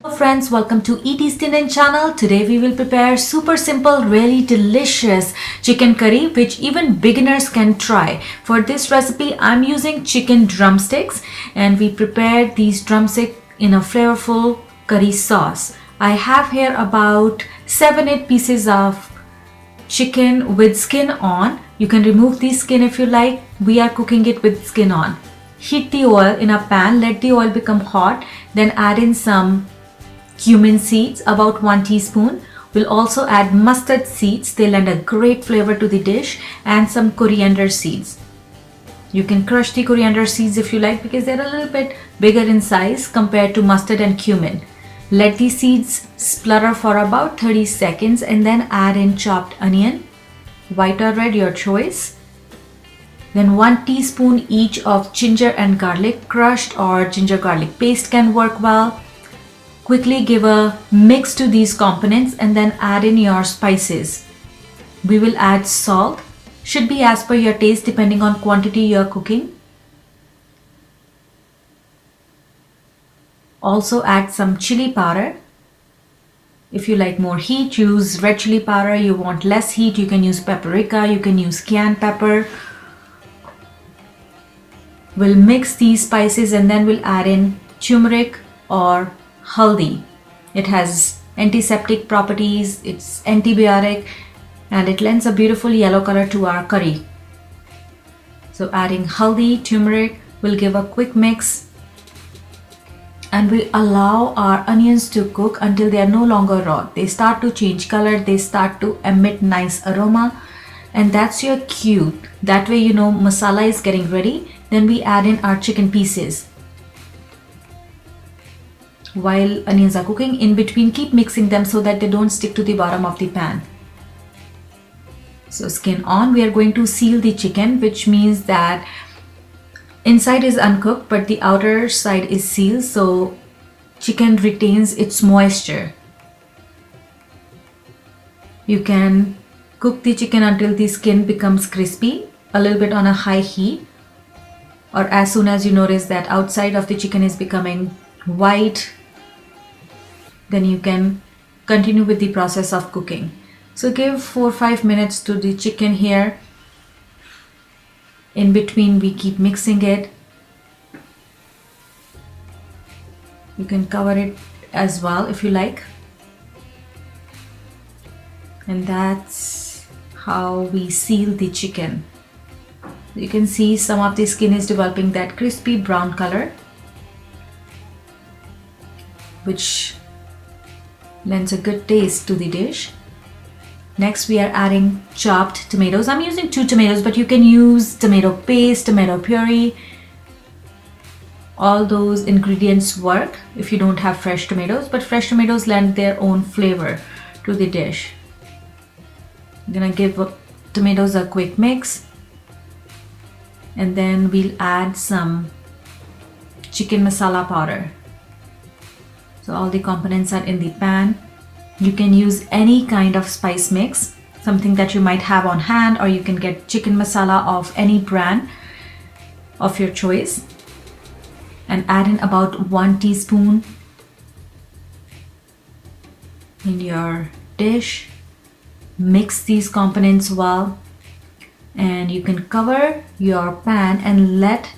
Hello friends, welcome to Eat East Indian channel. Today we will prepare super simple, really delicious chicken curry which even beginners can try. For this recipe I'm using chicken drumsticks and we prepared these drumsticks in a flavorful curry sauce. I have here about 7-8 pieces of chicken with skin on. You can remove the skin if you like. We are cooking it with skin on. Heat the oil in a pan, let the oil become hot, then add in some cumin seeds, about 1 teaspoon. We'll also add mustard seeds, they lend a great flavor to the dish, and some coriander seeds. You can crush the coriander seeds if you like because they're a little bit bigger in size compared to mustard and cumin. Let the seeds splutter for about 30 seconds and then add in chopped onion, white or red, your choice. Then 1 teaspoon each of ginger and garlic, crushed or ginger garlic paste can work well. Quickly give a mix to these components and then add in your spices. We will add salt, should be as per your taste depending on quantity you are cooking. Also add some chili powder. If you like more heat, use red chili powder. You want less heat, you can use paprika, you can use cayenne pepper. We'll mix these spices and then we'll add in turmeric or haldi. It has antiseptic properties, it's antibiotic, and it lends a beautiful yellow color to our curry. So adding haldi, turmeric, will give a quick mix and we allow our onions to cook until they are no longer raw. They start to change color, they start to emit nice aroma, and that's your cue. That way you know masala is getting ready. Then we add in our chicken pieces. While onions are cooking, in between keep mixing them so that they don't stick to the bottom of the pan. So skin on, we are going to seal the chicken, which means that inside is uncooked but the outer side is sealed, so chicken retains its moisture. You can cook the chicken until the skin becomes crispy, a little bit on a high heat, or as soon as you notice that outside of the chicken is becoming white, then you can continue with the process of cooking. So give 4-5 minutes to the chicken here. In between we keep mixing it. You can cover it as well if you like. And that's how we seal the chicken. You can see some of the skin is developing that crispy brown color, which lends a good taste to the dish. Next we are adding chopped tomatoes. I'm using 2 tomatoes, but you can use tomato paste, tomato puree. All those ingredients work if you don't have fresh tomatoes, but fresh tomatoes lend their own flavor to the dish. I'm gonna give tomatoes a quick mix and then we'll add some chicken masala powder. So all the components are in the pan. You can use any kind of spice mix, something that you might have on hand, or you can get chicken masala of any brand of your choice and add in about 1 teaspoon in your dish. Mix these components well and you can cover your pan and let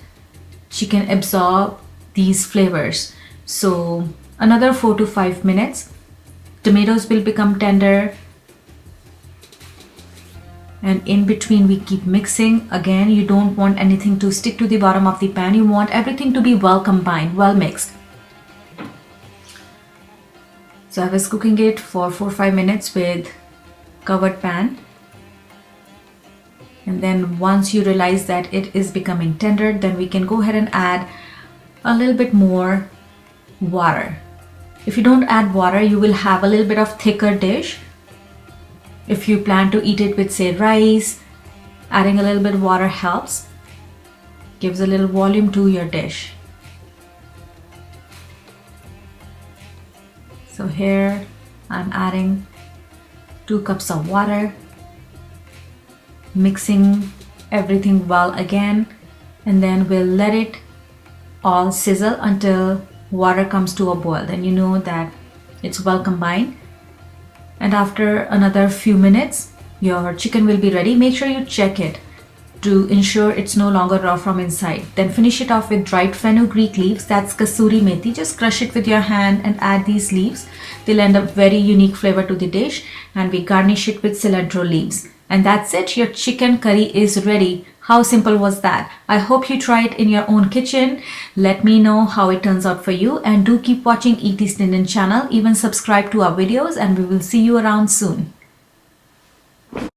chicken absorb these flavors. So another 4 to 5 minutes. Tomatoes will become tender and in between we keep mixing. Again, you don't want anything to stick to the bottom of the pan. You want everything to be well combined, well mixed. So I was cooking it for 4-5 minutes with covered pan. And then once you realize that it is becoming tender, then we can go ahead and add a little bit more water. If you don't add water, you will have a little bit of thicker dish. If you plan to eat it with say rice, adding a little bit of water helps. Gives a little volume to your dish. So here I'm adding 2 cups of water, mixing everything well again, and then we'll let it all sizzle until water comes to a boil, then you know that it's well combined. And after another few minutes, your chicken will be ready. Make sure you check it to ensure it's no longer raw from inside. Then finish it off with dried fenugreek leaves, that's kasuri methi. Just crush it with your hand and add these leaves. They'll end up very unique flavor to the dish, and we garnish it with cilantro leaves. And that's it, your chicken curry is ready. How simple was that? I hope you try it in your own kitchen. Let me know how it turns out for you, and do keep watching Eat East Indian channel. Even subscribe to our videos, and we will see you around soon.